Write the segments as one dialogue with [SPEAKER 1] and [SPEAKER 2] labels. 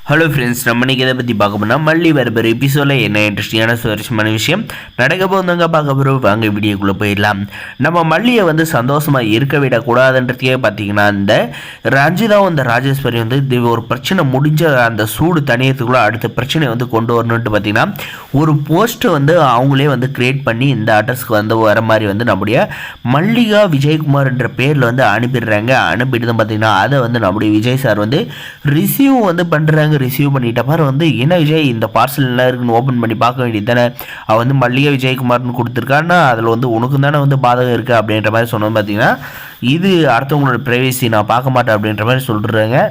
[SPEAKER 1] Hello friends, நம்ம இன்றைக்கி இதை பற்றி பார்க்க போனால் மல்லி வரப்போகிற எபிசோடில் என்ன இன்ட்ரெஸ்டிங்கான சுவாரஸ்யமான விஷயம் நடக்க போதாங்க பார்க்க போகிறோம். வாங்க வீடியோக்குள்ளே போயிடலாம். நம்ம மல்லியை வந்து சந்தோஷமாக இருக்க விடக்கூடாதுன்றதுக்கே பார்த்தீங்கன்னா இந்த ரஞ்சிதாவும் இந்த ராஜேஸ்வரி வந்து ஒரு பிரச்சனை முடிஞ்ச அந்த சூடு தனியத்துக்குள்ளே அடுத்த பிரச்சனை வந்து கொண்டு வரணுன்ட்டு பார்த்தீங்கன்னா ஒரு போஸ்ட்டை வந்து அவங்களே வந்து க்ரியேட் பண்ணி இந்த அட்ரஸ்க்கு வந்து வர மாதிரி வந்து நம்முடைய மல்லிகா விஜயகுமார் என்ற பேரில் வந்து அனுப்பிடுறாங்க. அனுப்பிட்டு தான் பார்த்தீங்கன்னா அதை வந்து நம்முடைய விஜய் சார் வந்து ரிசீவ் வந்து பண்ணுறாங்க. ரிசீவ் பண்ணிட்ட மாதிரி வந்து என்ன விஜய் இந்த பார்சல் எல்லாம் இருக்குன்னு ஓப்பன் பண்ணி பார்க்க வேண்டியது தானே, அவள் வந்து மல்லிகா விஜயகுமார்னு கொடுத்துருக்கான்னா அதில் வந்து உனக்கு தானே வந்து பாதகம் இருக்குது அப்படின்ற மாதிரி சொன்னது. பார்த்தீங்கன்னா இது அடுத்தவங்களோட ப்ரைவேசி நான் பார்க்க மாட்டேன் அப்படின்ற மாதிரி சொல்கிறாங்க.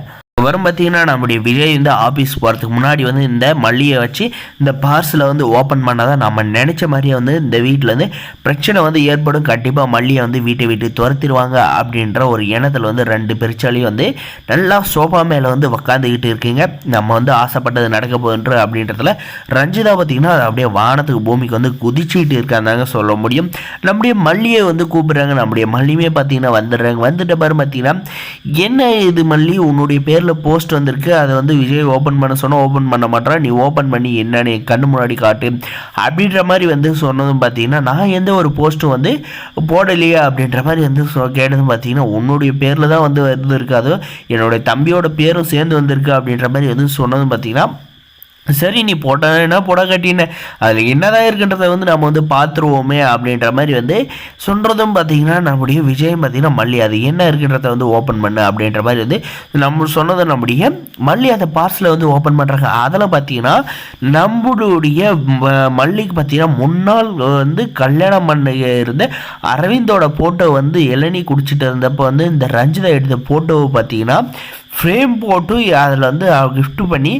[SPEAKER 1] வரும் பார்த்தீங்கன்னா நம்முடைய விஜய் வந்து ஆஃபீஸ் போகிறதுக்கு முன்னாடி வந்து இந்த மல்லியை வச்சு இந்த பார்சலை வந்து ஓப்பன் பண்ணாதான் நம்ம நினச்ச மாதிரியே வந்து இந்த வீட்டில் வந்து பிரச்சனை வந்து ஏற்படும், கண்டிப்பாக மல்லியை வந்து வீட்டை விட்டு துரத்திடுவாங்க அப்படின்ற ஒரு எண்ணத்தில் வந்து ரெண்டு பெருச்சாலையும் வந்து நல்லா சோஃபா மேலே வந்து உக்காந்துக்கிட்டு இருக்கீங்க. நம்ம வந்து ஆசைப்பட்டது நடக்க போகுன்ற அப்படின்றதுல ரஞ்சிதா பார்த்திங்கன்னா அது அப்படியே வானத்துக்கு பூமிக்கு வந்து குதிச்சுக்கிட்டு இருக்காங்க சொல்ல முடியும். நம்முடைய மல்லியை வந்து கூப்பிட்றாங்க. நம்முடைய மல்லியுமே பார்த்திங்கன்னா வந்துடுறாங்க. வந்துட்ட பாரு பார்த்திங்கன்னா என்ன இது மல்லி உன்னுடைய பேரில் போஸ்ட் வந்திருக்கு, அதை வந்து விஜய் ஓப்பன் பண்ண சொன்னால் ஓப்பன் பண்ண மாட்டேன், நீ ஓப்பன் பண்ணி என்னன்னு கண்ணு முன்னாடி காட்டு அப்படின்ற மாதிரி வந்து சொன்னதும் பார்த்தீங்கன்னா நான் எந்த ஒரு போஸ்ட்டும் வந்து போடலையே அப்படின்ற மாதிரி வந்து கேட்டதும் பார்த்தீங்கன்னா உன்னுடைய பேரில் தான் வந்து இருக்காது, என்னுடைய தம்பியோட பேரும் சேர்ந்து வந்திருக்கு அப்படின்ற மாதிரி வந்து சொன்னதும் பார்த்தீங்கன்னா சரி நீ போட்டேன்னா போட கட்டின அதில் என்னதான் இருக்குன்றதை வந்து நம்ம வந்து பார்த்துருவோமே அப்படின்ற மாதிரி வந்து சொல்கிறதும் பார்த்திங்கன்னா நம்முடைய விஜயம் பார்த்திங்கன்னா மல்லி அது என்ன இருக்குன்றதை வந்து ஓப்பன் பண்ணு அப்படின்ற மாதிரி வந்து நம்ம சொன்னதை நம்முடைய மல்லி அந்த பார்சலை வந்து ஓப்பன் பண்ணுறாங்க. அதில் பார்த்திங்கன்னா நம்மளுடைய மல்லிக்கு பார்த்திங்கன்னா முன்னாள் வந்து கல்யாணம் பண்ண இருந்த அரவிந்தோட ஃபோட்டோ வந்து இளநீ குடிச்சிட்டு இருந்தப்போ வந்து இந்த ரஞ்சிதா எடுத்த ஃபோட்டோவை பார்த்திங்கன்னா ஃப்ரேம் போட்டு அதில் வந்து கிஃப்ட் பண்ணி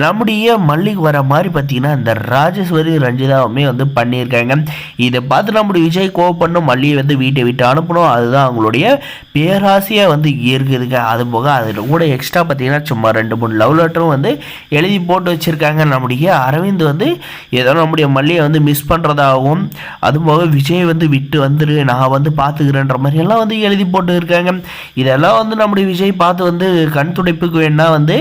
[SPEAKER 1] நம்முடைய மல்லிக்கு வர மாதிரி பார்த்திங்கன்னா இந்த ராஜேஸ்வரி ரஞ்சிதாவுமே வந்து பண்ணியிருக்காங்க. இதை பார்த்து நம்முடைய விஜய் கோவப்படணும், மல்லியை வந்து வீட்டை விட்டு அனுப்பணும், அதுதான் அவங்களுடைய பேராசையாக வந்து இருக்குதுங்க. அது போக அதில் கூட எக்ஸ்ட்ரா பார்த்திங்கன்னா சும்மா 2-3 லவ் லெட்டரும் வந்து எழுதி போட்டு வச்சுருக்காங்க. நம்முடைய அரவிந்த் வந்து ஏதோ நம்முடைய மல்லியை வந்து மிஸ் பண்ணுறதாகவும் அதுபோக விஜய் வந்து விட்டு வந்துரு நான் வந்து பார்த்துக்கிறேன்ற மாதிரியெல்லாம் வந்து எழுதி போட்டு இருக்காங்க. இதெல்லாம் வந்து நம்முடைய விஜய் பார்த்து வந்து கண் துடைப்புக்கு வேணா வந்து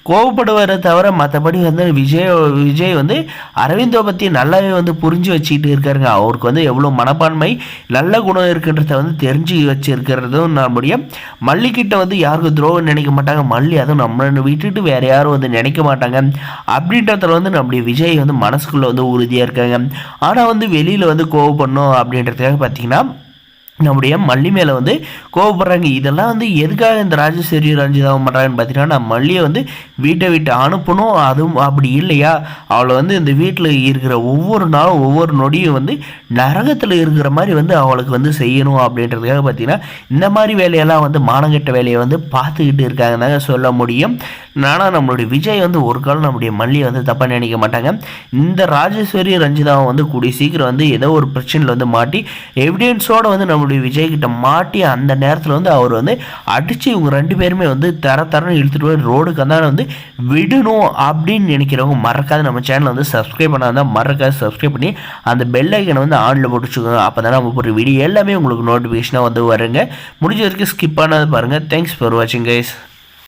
[SPEAKER 1] கோவப்படுவதை தவிர மற்றபடி வந்து விஜய் வந்து அரவிந்தோ பற்றி நல்லாவே வந்து புரிஞ்சு வச்சுக்கிட்டு இருக்காருங்க. அவருக்கு வந்து எவ்வளோ மனப்பான்மை நல்ல குணம் இருக்குன்றத வந்து தெரிஞ்சு வச்சுருக்கிறதும் நம்முடைய மல்லிக்கிட்ட வந்து யாருக்கும் துரோகம் நினைக்க மாட்டாங்க, மல்லி அதுவும் நம்மளை விட்டுட்டு வேறு யாரும் வந்து நினைக்க மாட்டாங்க அப்படின்றதுல வந்து நம்முடைய விஜய் வந்து மனசுக்குள்ளே வந்து உறுதியாக இருக்காங்க. ஆனால் வந்து வெளியில் வந்து கோவப்படணும் அப்படின்றதுக்காக பார்த்தீங்கன்னா நம்முடைய மல்லி மேலே வந்து கோவப்படுறாங்க. இதெல்லாம் வந்து எதுக்காக இந்த ராஜேஸ்வரி ரஞ்சிதாவும் பண்ணுறாங்கன்னு பார்த்தீங்கன்னா நம்ம மல்லியை வந்து வீட்டை விட்டு அனுப்பணும், அதுவும் அப்படி இல்லையா அவளை வந்து இந்த வீட்டில் இருக்கிற ஒவ்வொரு நாளும் ஒவ்வொரு நொடியும் வந்து நரகத்தில் இருக்கிற மாதிரி வந்து அவளுக்கு வந்து செய்யணும் அப்படின்றதுக்காக பார்த்தீங்கன்னா இந்த மாதிரி வேலையெல்லாம் வந்து மானங்கெட்ட வேலையை வந்து பார்த்துக்கிட்டு இருக்காங்க தாங்க சொல்ல முடியும். ஆனால் நம்மளுடைய விஜய் வந்து ஒரு காலம் நம்முடைய மல்லியை வந்து தப்பாக நினைக்க மாட்டாங்க. இந்த ராஜேஸ்வரி ரஞ்சிதாவை வந்து கூடிய சீக்கிரம் வந்து ஏதோ ஒரு பிரச்சனையில் வந்து மாட்டி எவிடன்ஸோடு வந்து நம்மளுடைய விஜய்கிட்ட மாட்டி அந்த நேரத்தில் வந்து அவர் வந்து அடித்து இவங்க 2 பேருமே வந்து தரன்னு இழுத்துட்டு போய் ரோடுக்கு அந்த வந்து விடணும் அப்படின்னு நினைக்கிறவங்க மறக்காது நம்ம சேனலை வந்து சப்ஸ்கிரைப் பண்ணாதான் மறக்காது சப்ஸ்கிரைப் பண்ணி அந்த பெல் ஐக்கனை வந்து ஆனில் போட்டு வச்சுக்கோங்க. அப்போ தான் நம்ம போகிற வீடியோ எல்லாமே உங்களுக்கு நோட்டிஃபிகேஷனாக வந்து வருங்க. முடிஞ்ச வரைக்கும் ஸ்கிப் பண்ணாது பாருங்கள். தேங்க்ஸ் ஃபார் வாட்சிங் கைஸ்.